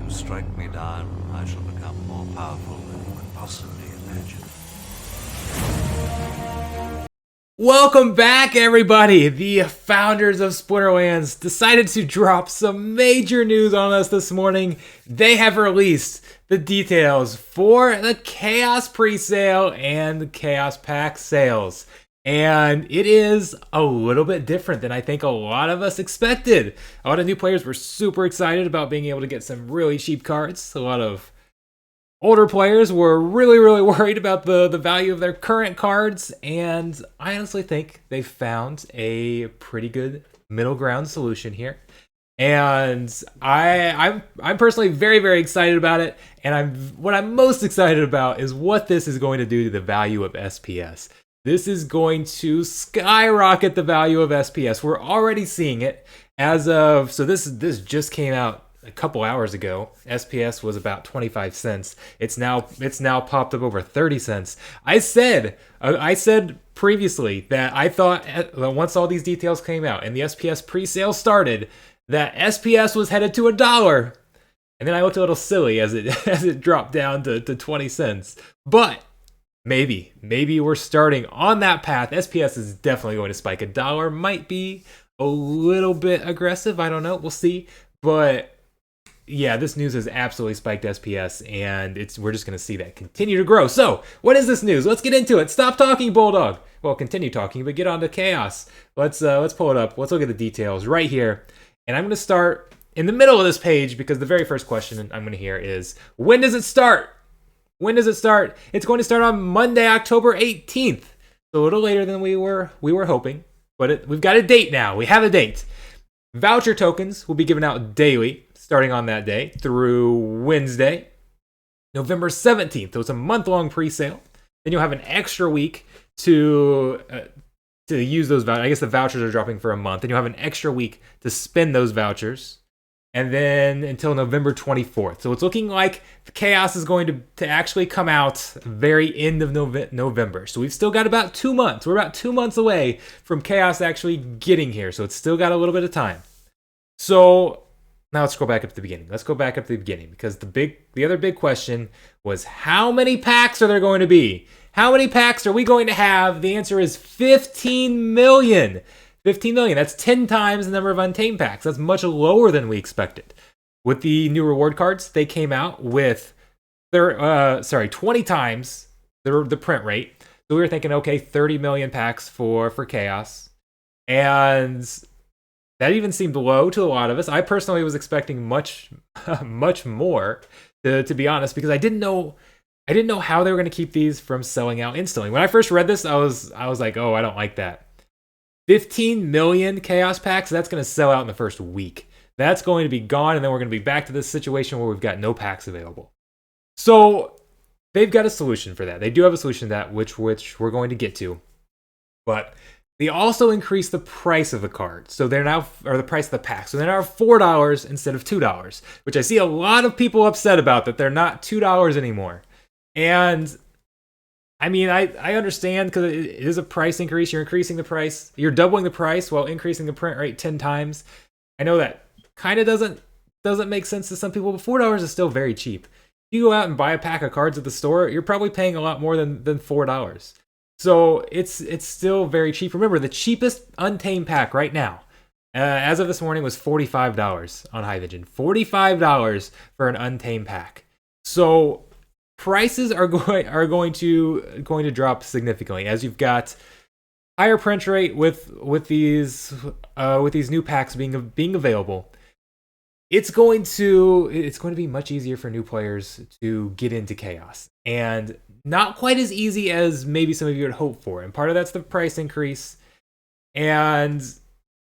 you strike me down, I shall become more powerful than you could possibly imagine. Welcome back, everybody! The founders of Splinterlands decided to drop some major news on us this morning. They have released the details for the Chaos presale and the Chaos Pack sales. And it is a little bit different than I think a lot of us expected. A lot of new players were super excited about being able to get some really cheap cards. A lot of older players were really worried about the value of their current cards, and I honestly think they found a pretty good middle ground solution here. And I'm personally very excited about it. And what I'm most excited about is what this is going to do to the value of SPS. This is going to skyrocket the value of SPS. We're already seeing it as of, so this just came out a couple hours ago. SPS was about 25 cents. It's now popped up over 30 cents. I said previously that I thought once all these details came out and the SPS pre-sale started, that SPS was headed to $1. And then I looked a little silly as it dropped down to 20 cents. But maybe we're starting on that path. SPS is definitely going to spike. $1 might be a little bit aggressive. I don't know. We'll see. But yeah, this news has absolutely spiked SPS, and we're just going to see that continue to grow. So, what is this news? Let's get into it. Stop talking, Bulldog. Well, continue talking, but get on to Chaos. Let's pull it up. Let's look at the details right here. And I'm going to start in the middle of this page because the very first question I'm going to hear is, when does it start? When does it start? It's going to start on Monday, October 18th. So a little later than we were hoping, but we've got a date now. We have a date. Voucher tokens will be given out daily, starting on that day through Wednesday, November 17th. So it's a month-long pre-sale. Then you'll have an extra week to use those vouchers. I guess the vouchers are dropping for a month. Then you'll have an extra week to spend those vouchers. And then until November 24th. So it's looking like the Chaos is going to actually come out very end of November. So we've still got about 2 months. We're about 2 months away from Chaos actually getting here. So it's still got a little bit of time. So now let's go back up to the beginning. Let's go back up to the beginning because the other big question was, how many packs are there going to be? How many packs are we going to have? The answer is 15 million. 15 million. That's 10 times the number of Untamed packs. That's much lower than we expected. With the new reward cards, they came out with 20 times the print rate. So we were thinking, okay, 30 million packs for Chaos. And that even seemed low to a lot of us. I personally was expecting much more, to be honest, because I didn't know how they were going to keep these from selling out instantly. When I first read this, I was like, oh, I don't like that. 15 million Chaos packs, that's going to sell out in the first week. That's going to be gone, and then we're going to be back to this situation where we've got no packs available. So they've got a solution for that. They do have a solution to that, which we're going to get to. But they also increased the price of the card. So they're now, or the price of the pack. So they're now $4 instead of $2, which I see a lot of people upset about, that they're not $2 anymore. And I mean, I understand because it is a price increase. You're increasing the price. You're doubling the price while increasing the print rate 10 times. I know that kind of doesn't make sense to some people, but $4 is still very cheap. If you go out and buy a pack of cards at the store, you're probably paying a lot more than $4. So it's still very cheap. Remember, the cheapest Untamed pack right now, as of this morning, was $45 on HiVision. $45 for an Untamed pack. So prices are going to drop significantly as you've got higher print rate with these new packs being available. It's going to be much easier for new players to get into Chaos, and not quite as easy as maybe some of you would hope for. And part of that's the price increase, and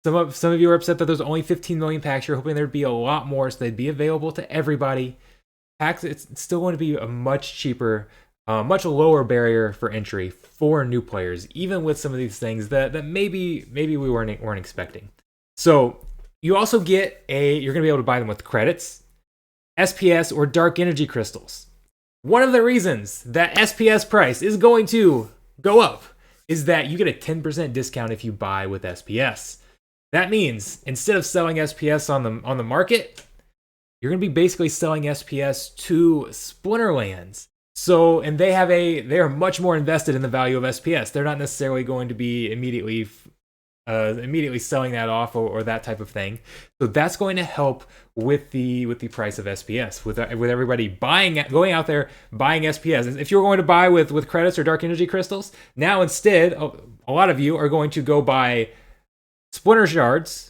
some of you are upset that there's only 15 million packs. You're hoping there'd be a lot more, so they'd be available to everybody. Packs, it's still going to be a much cheaper, much lower barrier for entry for new players, even with some of these things that maybe we weren't expecting. So you also you're going to be able to buy them with credits, SPS, or dark energy crystals. One of the reasons that SPS price is going to go up is that you get a 10% discount if you buy with SPS. That means instead of selling SPS on the market, you're going to be basically selling SPS to Splinterlands. So, and they are much more invested in the value of SPS. They're not necessarily going to be immediately selling that off or that type of thing. So that's going to help with the price of SPS, with everybody going out there buying SPS. If you're going to buy with credits or dark energy crystals, now instead a lot of you are going to go buy Splinter Shards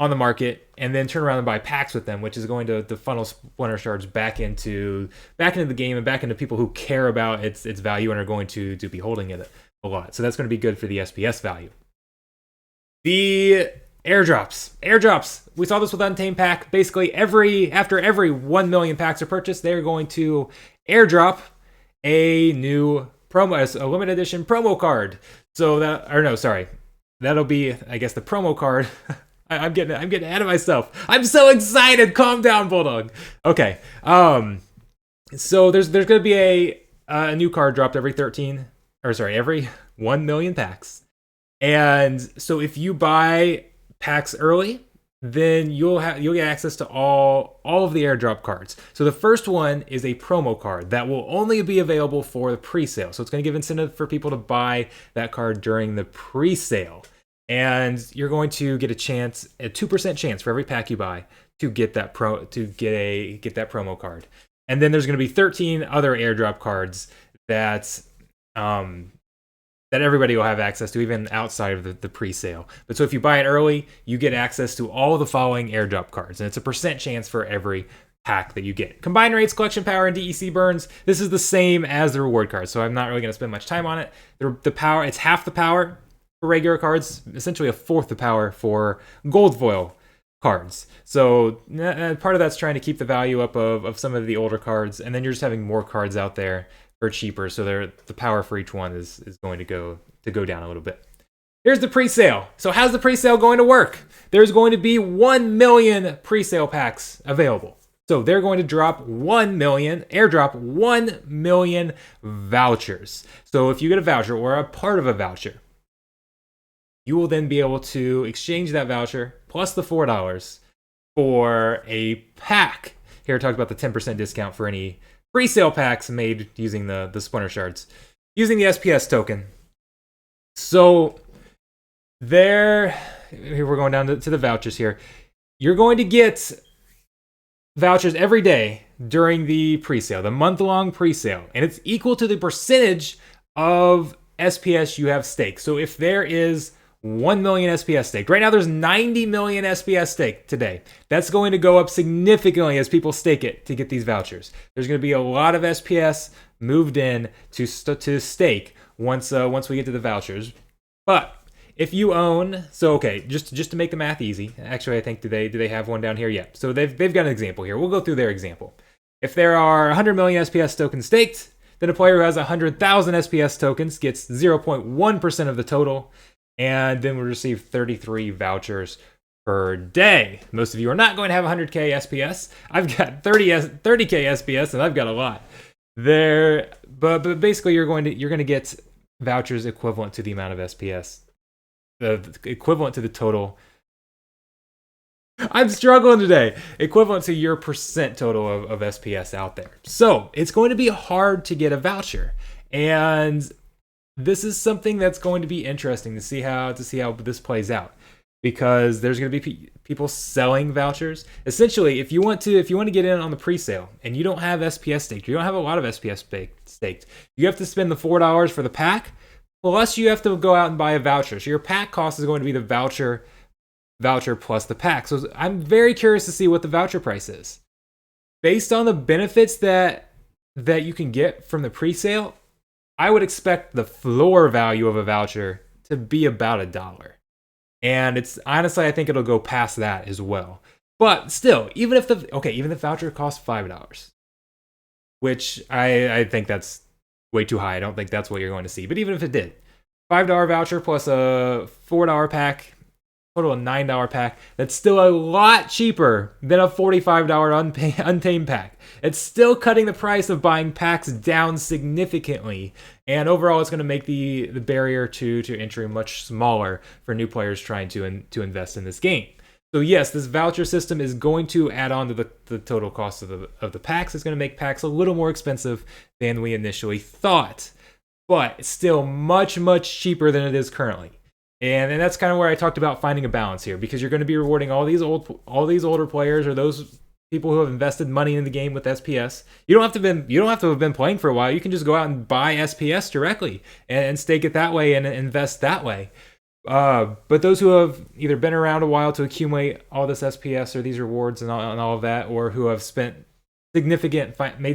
on the market and then turn around and buy packs with them, which is going to funnel Splinter Shards back into the game and back into people who care about its value and are going to be holding it a lot. So that's going to be good for the SPS value. The airdrops. We saw this with Untamed Pack. Basically, after every 1 million packs are purchased, they're going to airdrop a new a limited edition promo card. So that'll be, I guess, the promo card. I'm getting ahead of myself. I'm so excited. Calm down, Bulldog. Okay. So there's going to be a new card dropped every 1 million packs. And so if you buy packs early, then you'll get access to all of the airdrop cards. So the first one is a promo card that will only be available for the pre-sale. So it's going to give incentive for people to buy that card during the pre-sale. And you're going to get a 2% chance for every pack you buy to get that promo card. And then there's going to be 13 other airdrop cards that everybody will have access to, even outside of the pre-sale. But so if you buy it early, you get access to all the following airdrop cards, and it's a % chance for every pack that you get. Combined rates, collection power, and DEC burns. This is the same as the reward cards, so I'm not really going to spend much time on it. The power, it's half the power for regular cards, essentially a fourth the power for gold foil cards. So part of that's trying to keep the value up of some of the older cards, and then you're just having more cards out there for cheaper, so the power for each one is going to go down a little bit. Here's the pre-sale. So how's the pre-sale going to work? There's going to be 1 million pre-sale packs available. So they're going to airdrop 1 million vouchers. So if you get a voucher or a part of a voucher, you will then be able to exchange that voucher plus the $4 for a pack. Here I talked about the 10% discount for any pre-sale packs made using the Splinter Shards, using the SPS token. So here we're going down to the vouchers here. You're going to get vouchers every day during the pre-sale, the month-long pre-sale, and it's equal to the percentage of SPS you have staked. So if there is 1 million SPS staked. Right now there's 90 million SPS staked today. That's going to go up significantly as people stake it to get these vouchers. There's going to be a lot of SPS moved in to stake once we get to the vouchers. But if you own, just to make the math easy, actually I think do they have one down here yet? So they've got an example here. We'll go through their example. If there are 100 million SPS tokens staked, then a player who has 100,000 SPS tokens gets 0.1% of the total, and then we'll receive 33 vouchers per day. Most of you are not going to have 100k SPS. I've got 30k SPS, and I've got a lot there. But basically, you're going to get vouchers equivalent to the amount of SPS, the equivalent to the total. I'm struggling today. Equivalent to your percent total of SPS out there. So it's going to be hard to get a voucher, and this is something that's going to be interesting to see how this plays out, because there's going to be people selling vouchers. Essentially, if you want to get in on the pre-sale and you don't have SPS staked, you don't have a lot of SPS staked, you have to spend the $4 for the pack, plus you have to go out and buy a voucher. So your pack cost is going to be the voucher plus the pack. So I'm very curious to see what the voucher price is. Based on the benefits that you can get from the pre-sale, I would expect the floor value of a voucher to be about $1. And it's honestly, I think it'll go past that as well. But still, even if the voucher costs $5, which I think that's way too high. I don't think that's what you're going to see. But even if it did, $5 voucher plus a $4 pack, total of $9 pack, that's still a lot cheaper than a $45 Untamed pack. It's still cutting the price of buying packs down significantly, and overall it's going to make the barrier to entry much smaller for new players trying to invest in this game. So yes, this voucher system is going to add on to the total cost of the packs. It's going to make packs a little more expensive than we initially thought, but it's still much, much cheaper than it is currently. And that's kind of where I talked about finding a balance here, because you're going to be rewarding all these older players, or those people who have invested money in the game with SPS. You don't have to have been playing for a while. You can just go out and buy SPS directly and stake it that way and invest that way. But those who have either been around a while to accumulate all this SPS or these rewards and all of that, or who have made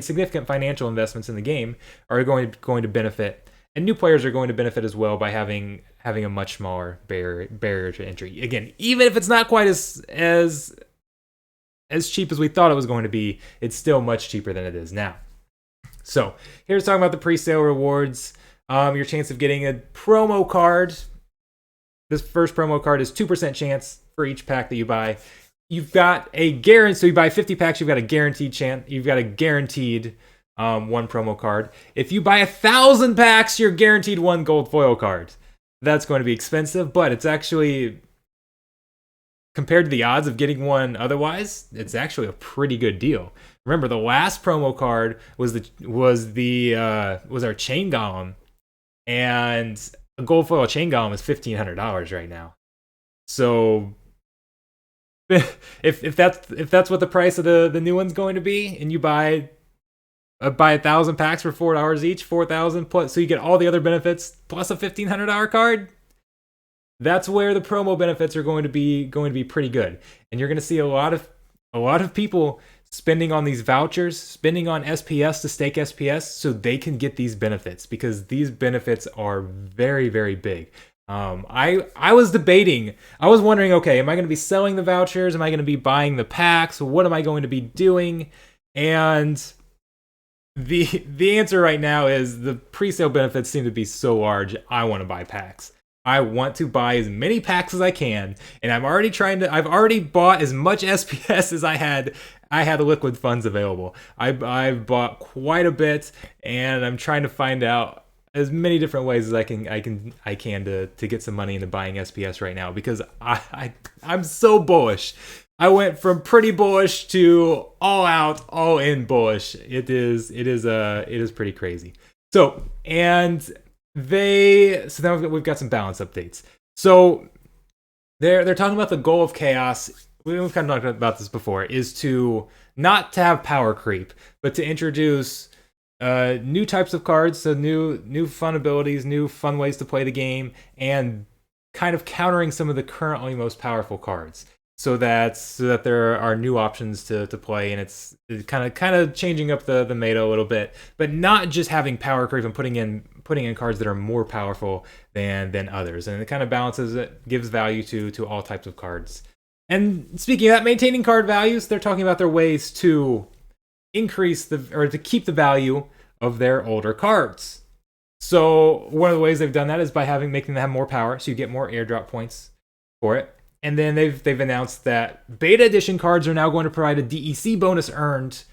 significant financial investments in the game, are going to benefit. And new players are going to benefit as well by having a much smaller barrier to entry. Again, even if it's not quite as cheap as we thought it was going to be, it's still much cheaper than it is now. So here's talking about the pre-sale rewards. Your chance of getting a promo card. This first promo card is 2% chance for each pack that you buy. You've got a guarantee. So you buy 50 packs, you've got a guaranteed chance. You've got a guaranteed one promo card. If you buy 1,000 packs, you're guaranteed one gold foil card. That's going to be expensive, but it's actually, compared to the odds of getting one otherwise, it's actually a pretty good deal. Remember, the last promo card was our chain golem, and a gold foil chain golem is $1,500 right now. So if that's what the price of the new one's going to be, and you buy 1,000 packs for $4 each, 4,000 plus, so you get all the other benefits plus a $1,500 card. That's where the promo benefits are going to be pretty good, and you're going to see a lot of people spending on these vouchers, spending on SPS to stake SPS, so they can get these benefits, because these benefits are very, very big. I was debating. I was wondering, okay, am I going to be selling the vouchers? Am I going to be buying the packs? What am I going to be doing? And the answer right now is the pre-sale benefits seem to be so large. I want to buy packs. I want to buy as many packs as I can, and I've already bought as much SPS as I had liquid funds available. I've bought quite a bit, and I'm trying to find out as many different ways as I can to get some money into buying SPS right now, because I'm so bullish. I went from pretty bullish to all out, all in bullish. It is pretty crazy. So now we've got some balance updates. So they're talking about the goal of chaos. We've kind of talked about this before, is to not to have power creep, but to introduce new types of cards, so new fun abilities, new fun ways to play the game, and kind of countering some of the currently most powerful cards, so that there are new options to play, and it's kind of changing up the meta a little bit, but not just having power creep and putting in cards that are more powerful than others, and it kind of balances it, gives value to all types of cards. And speaking of that, maintaining card values, they're talking about their ways to increase to keep the value of their older cards. So one of the ways they've done that is by making them have more power, so you get more airdrop points for it. And then they've announced that beta edition cards are now going to provide a DEC bonus earned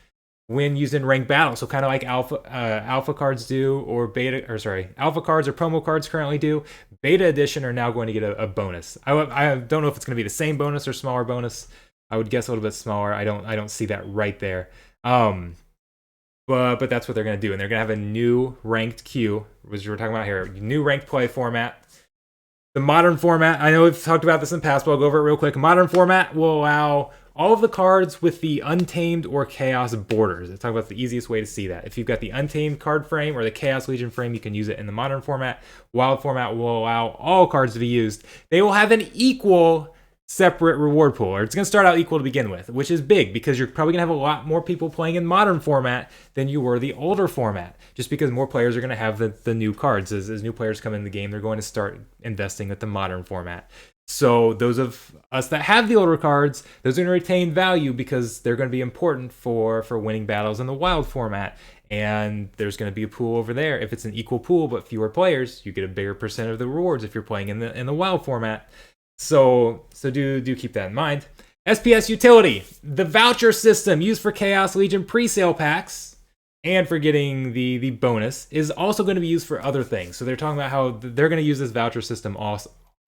when used in ranked battle. So kind of like alpha cards do, or alpha cards or promo cards currently do. Beta edition are now going to get a bonus. I don't know if it's going to be the same bonus or smaller bonus. I would guess a little bit smaller. I don't see that right there. But that's what they're going to do, and they're going to have a new ranked queue, which we're talking about here. New ranked play format. The modern format, I know we've talked about this in the past, but I'll go over it real quick. Modern format will allow all of the cards with the Untamed or Chaos borders. Let's talk about the easiest way to see that. If you've got the Untamed card frame or the Chaos Legion frame, you can use it in the modern format. Wild format will allow all cards to be used. They will have an equal separate reward pool, or it's going to start out equal to begin with, which is big because you're probably going to have a lot more people playing in modern format than you were the older format, just because more players are going to have the new cards. As new players come in the game, they're going to start investing with the modern format. So those of us that have the older cards, those are going to retain value because they're going to be important for winning battles in the wild format. And there's going to be a pool over there. If it's an equal pool but fewer players, you get a bigger percent of the rewards if you're playing in the wild format. So do keep that in mind. SPS utility, the voucher system used for Chaos Legion pre-sale packs and for getting the bonus is also going to be used for other things. So they're talking about how they're going to use this voucher system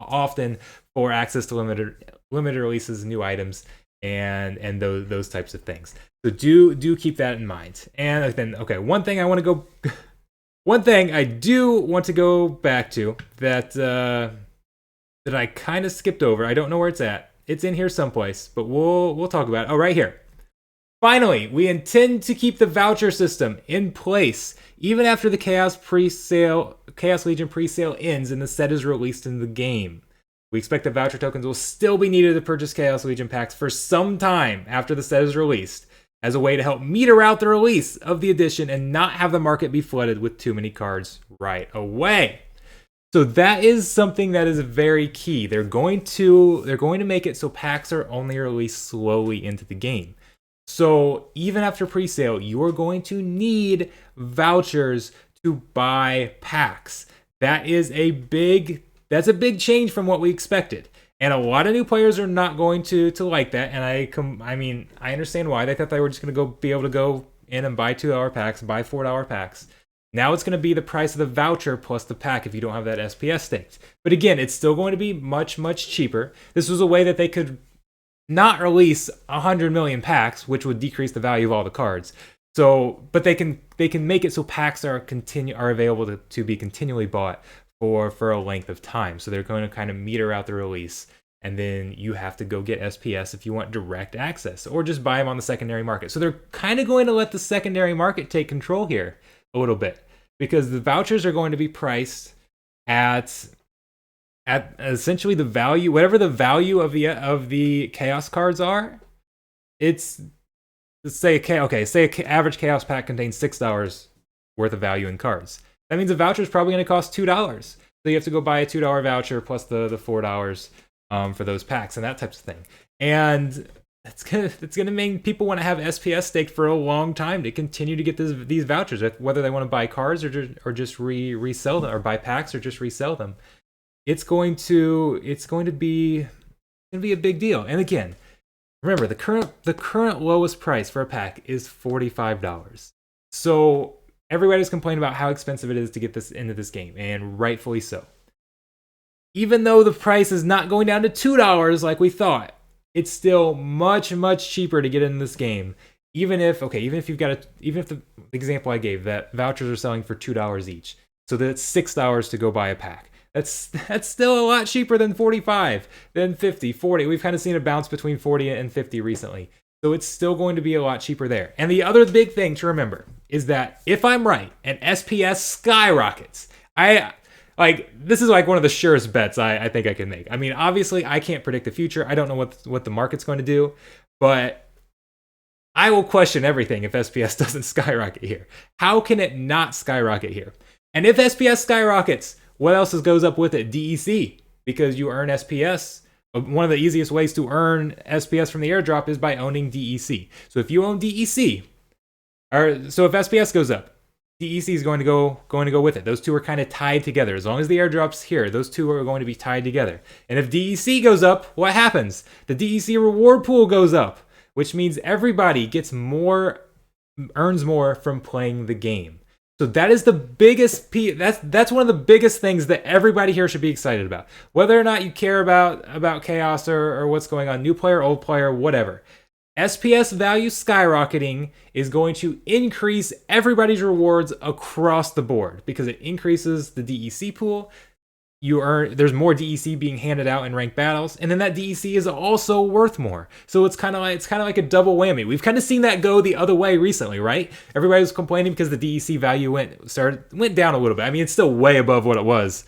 often for access to limited releases, new items, and those types of things. So do keep that in mind. And then, okay, one thing I do want to go back to that I kind of skipped over. I don't know where it's at. It's in here someplace, but we'll talk about it. Oh, right here. Finally, we intend to keep the voucher system in place even after the Chaos Legion presale ends and the set is released in the game. We expect that voucher tokens will still be needed to purchase Chaos Legion packs for some time after the set is released, as a way to help meter out the release of the edition and not have the market be flooded with too many cards right away. So that is something that is very key. They're going to make it so packs are only released slowly into the game. So even after presale, you are going to need vouchers to buy packs. That's a big change from what we expected. And a lot of new players are not going to like that. And I understand why. They thought they were just going to be able to go in and buy $2 packs, buy $4 packs. Now it's going to be the price of the voucher plus the pack if you don't have that SPS staked. But again, it's still going to be much, much cheaper. This was a way that they could not release 100 million packs, which would decrease the value of all the cards. So, but they can make it so packs are available to be continually bought for a length of time. So they're going to kind of meter out the release, and then you have to go get SPS if you want direct access, or just buy them on the secondary market. So they're kind of going to let the secondary market take control here a little bit, because the vouchers are going to be priced at essentially the value, whatever the value of the chaos cards are. Say an average chaos pack contains $6 worth of value in cards. That means a voucher is probably going to cost $2. So you have to go buy a $2 voucher plus the $4 for those packs and that type of thing. And it's gonna make people want to have SPS staked for a long time to continue to get these vouchers, whether they want to buy cards or just resell them, or buy packs or just resell them. It's going to be a big deal. And again, remember the current lowest price for a pack is $45. So everybody's complaining about how expensive it is to get this into this game, and rightfully so. Even though the price is not going down to $2 like we thought, it's still much, much cheaper to get in this game. Even if the example I gave, that vouchers are selling for $2 each, so that's $6 to go buy a pack. That's still a lot cheaper than 45, than 50, 40. We've kind of seen a bounce between 40 and 50 recently. So it's still going to be a lot cheaper there. And the other big thing to remember is that if I'm right and SPS skyrockets, this is like one of the surest bets I think I can make. I mean, obviously I can't predict the future. I don't know what the market's going to do, but I will question everything if SPS doesn't skyrocket here. How can it not skyrocket here? And if SPS skyrockets, what else goes up with it? DEC, because you earn SPS. One of the easiest ways to earn SPS from the airdrop is by owning DEC. So if you own DEC, so if SPS goes up, DEC is going to go with it. Those two are kind of tied together. As long as the airdrop's here, those two are going to be tied together. And if DEC goes up, what happens? The DEC reward pool goes up, which means everybody earns more from playing the game. So that is the biggest that's one of the biggest things that everybody here should be excited about. Whether or not you care about chaos or what's going on, new player, old player, whatever. SPS value skyrocketing is going to increase everybody's rewards across the board because it increases the DEC pool. There's more DEC being handed out in ranked battles, and then that DEC is also worth more. So it's kind of like a double whammy. We've kind of seen that go the other way recently, right? Everybody was complaining because the DEC value went down a little bit. I mean, it's still way above what it was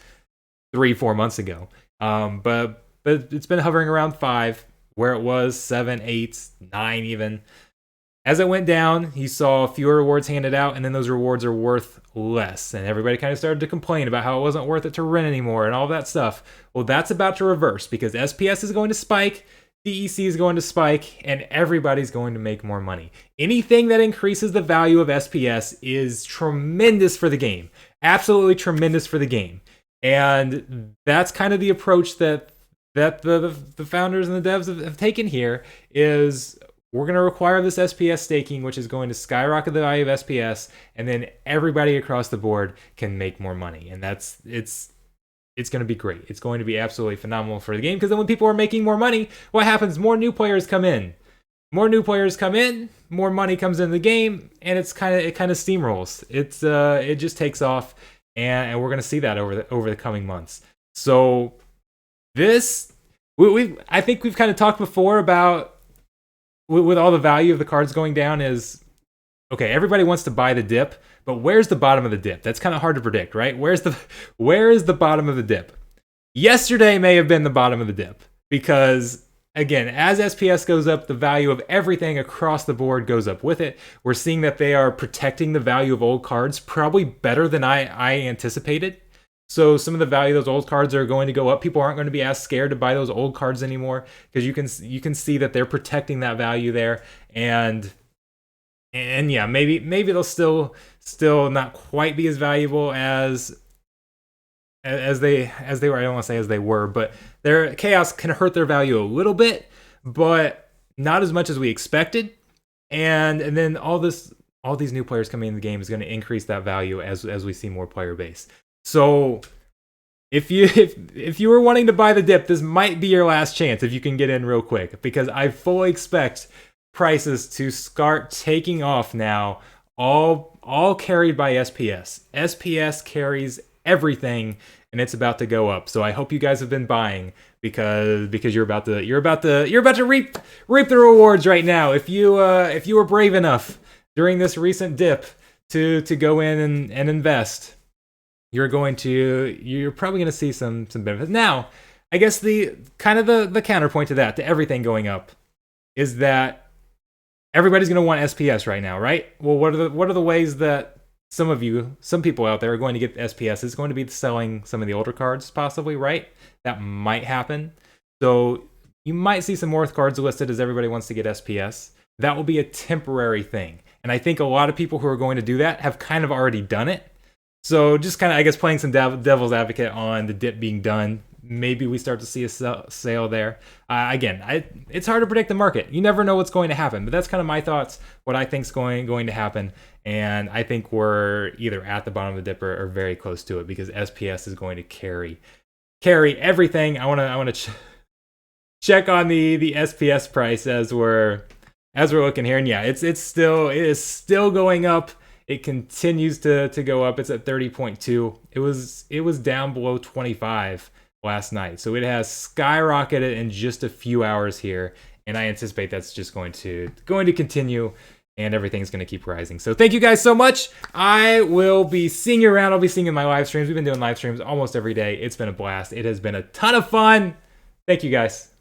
3-4 months ago. But it's been hovering around 5, where it was 7, 8, 9 even. As it went down, he saw fewer rewards handed out, and then those rewards are worth less. And everybody kind of started to complain about how it wasn't worth it to rent anymore and all that stuff. Well, that's about to reverse because SPS is going to spike, DEC is going to spike, and everybody's going to make more money. Anything that increases the value of SPS is tremendous for the game. Absolutely tremendous for the game. And that's kind of the approach that the founders and the devs have taken here is... We're going to require this SPS staking, which is going to skyrocket the value of SPS, and then everybody across the board can make more money. And it's it's going to be great. It's going to be absolutely phenomenal for the game, because then when people are making more money, what happens? More new players come in. More new players come in, more money comes into the game, and it kind of steamrolls. It just takes off, and we're going to see that over the coming months. So this I think we've kind of talked before about with all the value of the cards going down is, okay, everybody wants to buy the dip, but where's the bottom of the dip? That's kind of hard to predict, right? Where is the bottom of the dip? Yesterday may have been the bottom of the dip, because again, as SPS goes up, the value of everything across the board goes up with it. We're seeing that they are protecting the value of old cards probably better than I anticipated. So some of the value of those old cards are going to go up. People aren't going to be as scared to buy those old cards anymore, because you can see that they're protecting that value there. And yeah, maybe they'll still not quite be as valuable as they were. I don't want to say as they were, but their chaos can hurt their value a little bit, but not as much as we expected. And then all these new players coming in the game is going to increase that value as we see more player base. So if you were wanting to buy the dip, this might be your last chance if you can get in real quick, because I fully expect prices to start taking off now, all carried by SPS. SPS carries everything, and it's about to go up. So I hope you guys have been buying, because you're about to reap the rewards right now. If you were brave enough during this recent dip to go in and invest, you're probably going to see some benefits. Now, I guess the counterpoint to that, to everything going up, is that everybody's going to want SPS right now, right? Well, what are the ways that some people out there are going to get SPS? It's going to be selling some of the older cards, possibly, right? That might happen. So you might see some more cards listed as everybody wants to get SPS. That will be a temporary thing. And I think a lot of people who are going to do that have kind of already done it. So just kind of, I guess, playing some devil's advocate on the dip being done. Maybe we start to see a sale there. Again, it's hard to predict the market. You never know what's going to happen, but that's kind of my thoughts, what I think is going to happen. And I think we're either at the bottom of the dip or very close to it, because SPS is going to carry everything. I want to check on the SPS price as we're looking here, and yeah, it is still going up. It continues to go up. It's at 30.2. It was down below 25 last night, so it has skyrocketed in just a few hours here, and I anticipate that's just going to continue, and everything's going to keep rising. So thank you guys so much. I will be seeing you around. I'll be seeing you in my live streams. We've been doing live streams almost every day. It's been a blast. It has been a ton of fun. Thank you guys.